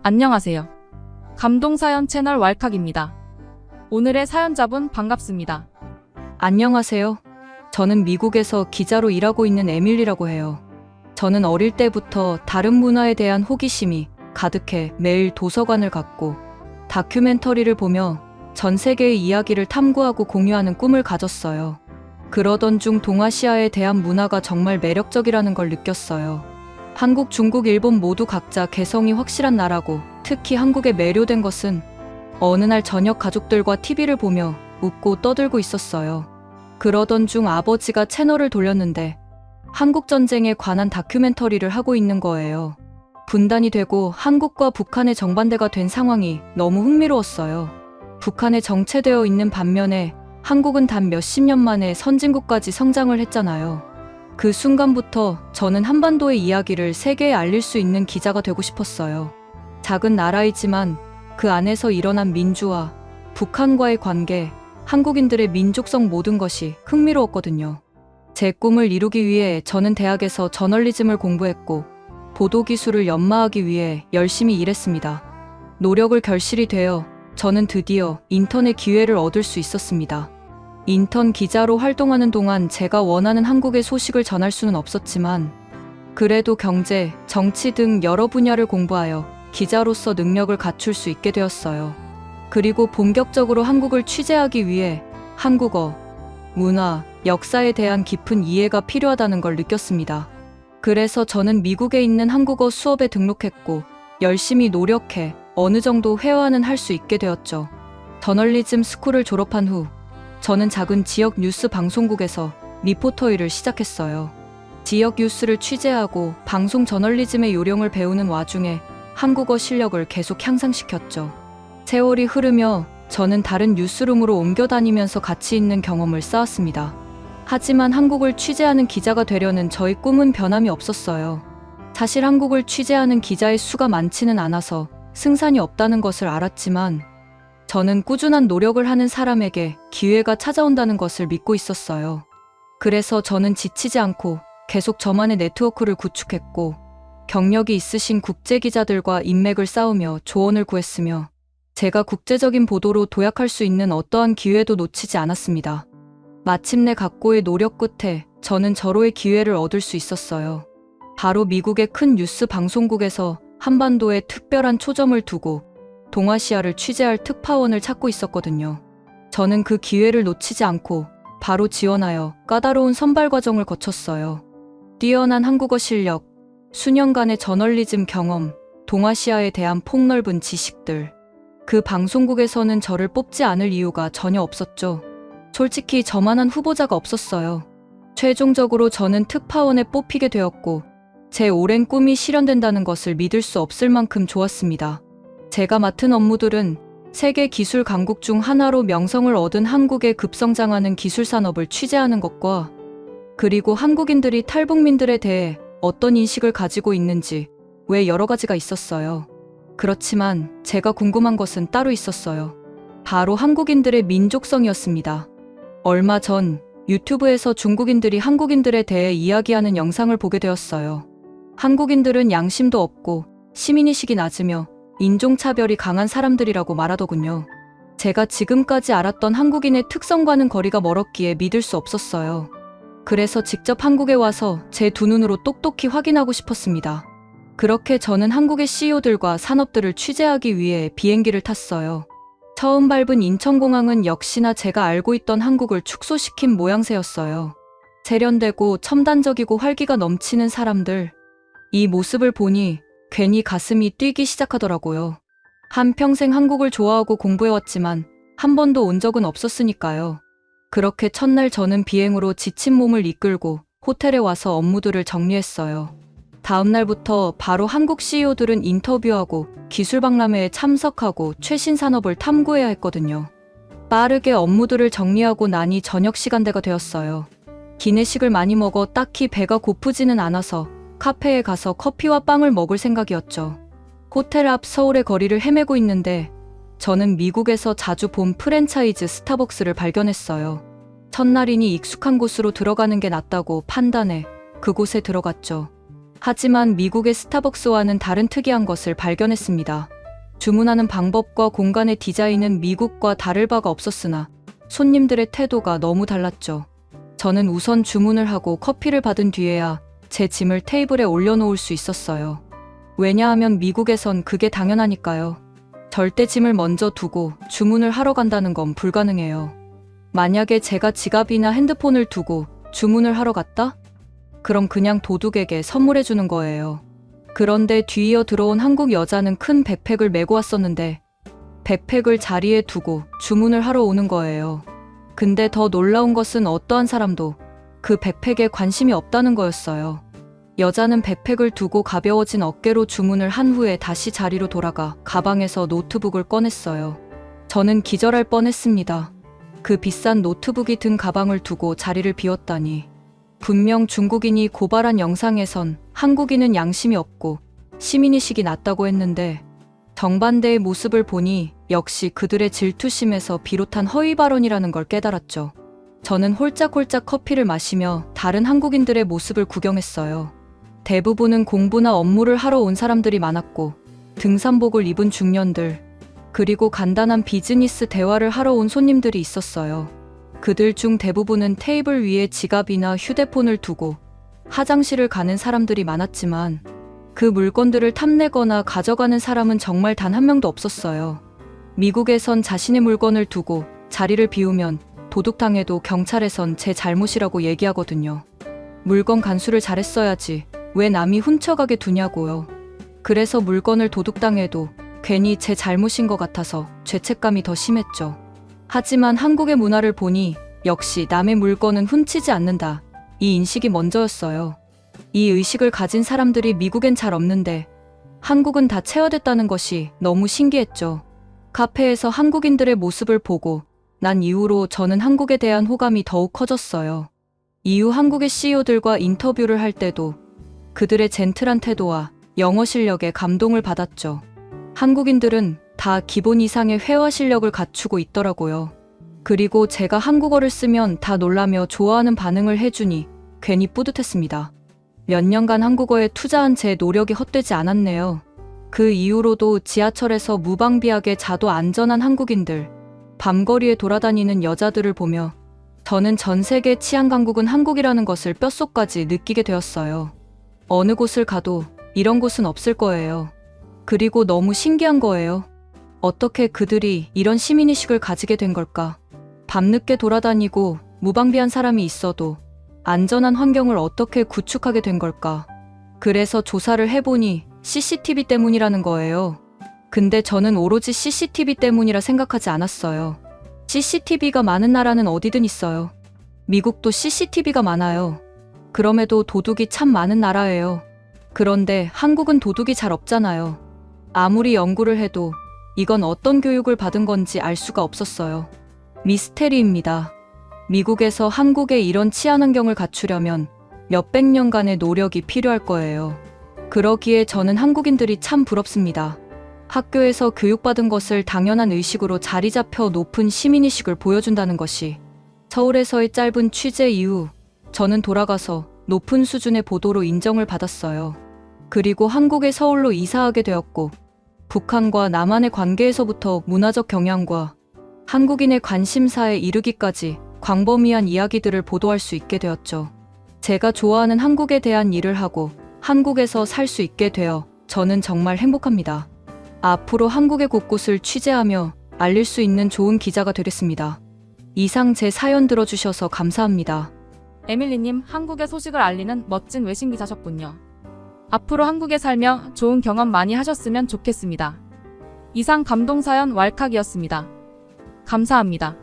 안녕하세요. 감동사연 채널 왈칵입니다. 오늘의 사연자분 반갑습니다. 안녕하세요. 저는 미국에서 기자로 일하고 있는 에밀리라고 해요. 저는 어릴 때부터 다른 문화에 대한 호기심이 가득해 매일 도서관을 갔고 다큐멘터리를 보며 전 세계의 이야기를 탐구하고 공유하는 꿈을 가졌어요. 그러던 중 동아시아에 대한 문화가 정말 매력적이라는 걸 느꼈어요. 한국, 중국, 일본 모두 각자 개성이 확실한 나라고 특히 한국에 매료된 것은 어느 날 저녁 가족들과 TV를 보며 웃고 떠들고 있었어요. 그러던 중 아버지가 채널을 돌렸는데 한국 전쟁에 관한 다큐멘터리를 하고 있는 거예요. 분단이 되고 한국과 북한의 정반대가 된 상황이 너무 흥미로웠어요. 북한에 정체되어 있는 반면에 한국은 단 몇십 년 만에 선진국까지 성장을 했잖아요. 그 순간부터 저는 한반도의 이야기를 세계에 알릴 수 있는 기자가 되고 싶었어요. 작은 나라이지만 그 안에서 일어난 민주화, 북한과의 관계, 한국인들의 민족성 모든 것이 흥미로웠거든요. 제 꿈을 이루기 위해 저는 대학에서 저널리즘을 공부했고 보도기술을 연마하기 위해 열심히 일했습니다. 노력을 결실이 되어 저는 드디어 인턴의 기회를 얻을 수 있었습니다. 인턴 기자로 활동하는 동안 제가 원하는 한국의 소식을 전할 수는 없었지만 그래도 경제, 정치 등 여러 분야를 공부하여 기자로서 능력을 갖출 수 있게 되었어요. 그리고 본격적으로 한국을 취재하기 위해 한국어, 문화, 역사에 대한 깊은 이해가 필요하다는 걸 느꼈습니다. 그래서 저는 미국에 있는 한국어 수업에 등록했고 열심히 노력해 어느 정도 회화는 할 수 있게 되었죠. 저널리즘 스쿨을 졸업한 후 저는 작은 지역 뉴스 방송국에서 리포터 일을 시작했어요. 지역 뉴스를 취재하고 방송 저널리즘의 요령을 배우는 와중에 한국어 실력을 계속 향상시켰죠. 세월이 흐르며 저는 다른 뉴스룸으로 옮겨 다니면서 가치 있는 경험을 쌓았습니다. 하지만 한국을 취재하는 기자가 되려는 저의 꿈은 변함이 없었어요. 사실 한국을 취재하는 기자의 수가 많지는 않아서 승산이 없다는 것을 알았지만 저는 꾸준한 노력을 하는 사람에게 기회가 찾아온다는 것을 믿고 있었어요. 그래서 저는 지치지 않고 계속 저만의 네트워크를 구축했고 경력이 있으신 국제기자들과 인맥을 쌓으며 조언을 구했으며 제가 국제적인 보도로 도약할 수 있는 어떠한 기회도 놓치지 않았습니다. 마침내 각고의 노력 끝에 저는 절호의 기회를 얻을 수 있었어요. 바로 미국의 큰 뉴스 방송국에서 한반도에 특별한 초점을 두고 동아시아를 취재할 특파원을 찾고 있었거든요. 저는 그 기회를 놓치지 않고 바로 지원하여 까다로운 선발 과정을 거쳤어요. 뛰어난 한국어 실력, 수년간의 저널리즘 경험, 동아시아에 대한 폭넓은 지식들. 그 방송국에서는 저를 뽑지 않을 이유가 전혀 없었죠. 솔직히 저만한 후보자가 없었어요. 최종적으로 저는 특파원에 뽑히게 되었고 제 오랜 꿈이 실현된다는 것을 믿을 수 없을 만큼 좋았습니다. 제가 맡은 업무들은 세계 기술 강국 중 하나로 명성을 얻은 한국의 급성장하는 기술 산업을 취재하는 것과 그리고 한국인들이 탈북민들에 대해 어떤 인식을 가지고 있는지 왜 여러 가지가 있었어요. 그렇지만 제가 궁금한 것은 따로 있었어요. 바로 한국인들의 민족성이었습니다. 얼마 전 유튜브에서 중국인들이 한국인들에 대해 이야기하는 영상을 보게 되었어요. 한국인들은 양심도 없고 시민의식이 낮으며 인종차별이 강한 사람들이라고 말하더군요. 제가 지금까지 알았던 한국인의 특성과는 거리가 멀었기에 믿을 수 없었어요. 그래서 직접 한국에 와서 제 두 눈으로 똑똑히 확인하고 싶었습니다. 그렇게 저는 한국의 CEO들과 산업들을 취재하기 위해 비행기를 탔어요. 처음 밟은 인천공항은 역시나 제가 알고 있던 한국을 축소시킨 모양새였어요. 세련되고 첨단적이고 활기가 넘치는 사람들. 이 모습을 보니 괜히 가슴이 뛰기 시작하더라고요. 한평생 한국을 좋아하고 공부해왔지만 한 번도 온 적은 없었으니까요. 그렇게 첫날 저는 비행으로 지친 몸을 이끌고 호텔에 와서 업무들을 정리했어요. 다음 날부터 바로 한국 CEO들은 인터뷰하고 기술 박람회에 참석하고 최신 산업을 탐구해야 했거든요. 빠르게 업무들을 정리하고 나니 저녁 시간대가 되었어요. 기내식을 많이 먹어 딱히 배가 고프지는 않아서 카페에 가서 커피와 빵을 먹을 생각이었죠. 호텔 앞 서울의 거리를 헤매고 있는데 저는 미국에서 자주 본 프랜차이즈 스타벅스를 발견했어요. 첫날이니 익숙한 곳으로 들어가는 게 낫다고 판단해 그곳에 들어갔죠. 하지만 미국의 스타벅스와는 다른 특이한 것을 발견했습니다. 주문하는 방법과 공간의 디자인은 미국과 다를 바가 없었으나 손님들의 태도가 너무 달랐죠. 저는 우선 주문을 하고 커피를 받은 뒤에야 제 짐을 테이블에 올려놓을 수 있었어요. 왜냐하면 미국에선 그게 당연하니까요. 절대 짐을 먼저 두고 주문을 하러 간다는 건 불가능해요. 만약에 제가 지갑이나 핸드폰을 두고 주문을 하러 갔다? 그럼 그냥 도둑에게 선물해 주는 거예요. 그런데 뒤이어 들어온 한국 여자는 큰 백팩을 메고 왔었는데 백팩을 자리에 두고 주문을 하러 오는 거예요. 근데 더 놀라운 것은 어떠한 사람도 그 백팩에 관심이 없다는 거였어요. 여자는 백팩을 두고 가벼워진 어깨로 주문을 한 후에 다시 자리로 돌아가 가방에서 노트북을 꺼냈어요. 저는 기절할 뻔했습니다. 그 비싼 노트북이 든 가방을 두고 자리를 비웠다니. 분명 중국인이 고발한 영상에선 한국인은 양심이 없고 시민의식이 낮다고 했는데 정반대의 모습을 보니 역시 그들의 질투심에서 비롯한 허위 발언이라는 걸 깨달았죠. 저는 홀짝홀짝 커피를 마시며 다른 한국인들의 모습을 구경했어요. 대부분은 공부나 업무를 하러 온 사람들이 많았고 등산복을 입은 중년들, 그리고 간단한 비즈니스 대화를 하러 온 손님들이 있었어요. 그들 중 대부분은 테이블 위에 지갑이나 휴대폰을 두고 화장실을 가는 사람들이 많았지만 그 물건들을 탐내거나 가져가는 사람은 정말 단 한 명도 없었어요. 미국에선 자신의 물건을 두고 자리를 비우면 도둑당해도 경찰에선 제 잘못이라고 얘기하거든요. 물건 간수를 잘했어야지 왜 남이 훔쳐가게 두냐고요. 그래서 물건을 도둑당해도 괜히 제 잘못인 것 같아서 죄책감이 더 심했죠. 하지만 한국의 문화를 보니 역시 남의 물건은 훔치지 않는다. 이 인식이 먼저였어요. 이 의식을 가진 사람들이 미국엔 잘 없는데 한국은 다 체화됐다는 것이 너무 신기했죠. 카페에서 한국인들의 모습을 보고 난 이후로 저는 한국에 대한 호감이 더욱 커졌어요. 이후 한국의 CEO들과 인터뷰를 할 때도 그들의 젠틀한 태도와 영어 실력에 감동을 받았죠. 한국인들은 다 기본 이상의 회화 실력을 갖추고 있더라고요. 그리고 제가 한국어를 쓰면 다 놀라며 좋아하는 반응을 해주니 괜히 뿌듯했습니다. 몇 년간 한국어에 투자한 제 노력이 헛되지 않았네요. 그 이후로도 지하철에서 무방비하게 자도 안전한 한국인들, 밤거리에 돌아다니는 여자들을 보며 저는 전 세계 치안 강국은 한국이라는 것을 뼛속까지 느끼게 되었어요. 어느 곳을 가도 이런 곳은 없을 거예요. 그리고 너무 신기한 거예요. 어떻게 그들이 이런 시민의식을 가지게 된 걸까? 밤늦게 돌아다니고 무방비한 사람이 있어도 안전한 환경을 어떻게 구축하게 된 걸까? 그래서 조사를 해보니 CCTV 때문이라는 거예요. 근데 저는 오로지 CCTV 때문이라 생각하지 않았어요. CCTV가 많은 나라는 어디든 있어요. 미국도 CCTV가 많아요. 그럼에도 도둑이 참 많은 나라예요. 그런데 한국은 도둑이 잘 없잖아요. 아무리 연구를 해도 이건 어떤 교육을 받은 건지 알 수가 없었어요. 미스테리입니다. 미국에서 한국에 이런 치안 환경을 갖추려면 몇백 년간의 노력이 필요할 거예요. 그러기에 저는 한국인들이 참 부럽습니다. 학교에서 교육받은 것을 당연한 의식으로 자리 잡혀 높은 시민의식을 보여준다는 것이. 서울에서의 짧은 취재 이후 저는 돌아가서 높은 수준의 보도로 인정을 받았어요. 그리고 한국의 서울로 이사하게 되었고 북한과 남한의 관계에서부터 문화적 경향과 한국인의 관심사에 이르기까지 광범위한 이야기들을 보도할 수 있게 되었죠. 제가 좋아하는 한국에 대한 일을 하고 한국에서 살 수 있게 되어 저는 정말 행복합니다. 앞으로 한국의 곳곳을 취재하며 알릴 수 있는 좋은 기자가 되겠습니다. 이상 제 사연 들어주셔서 감사합니다. 에밀리님, 한국의 소식을 알리는 멋진 외신 기자셨군요. 앞으로 한국에 살며 좋은 경험 많이 하셨으면 좋겠습니다. 이상 감동사연 왈칵이었습니다. 감사합니다.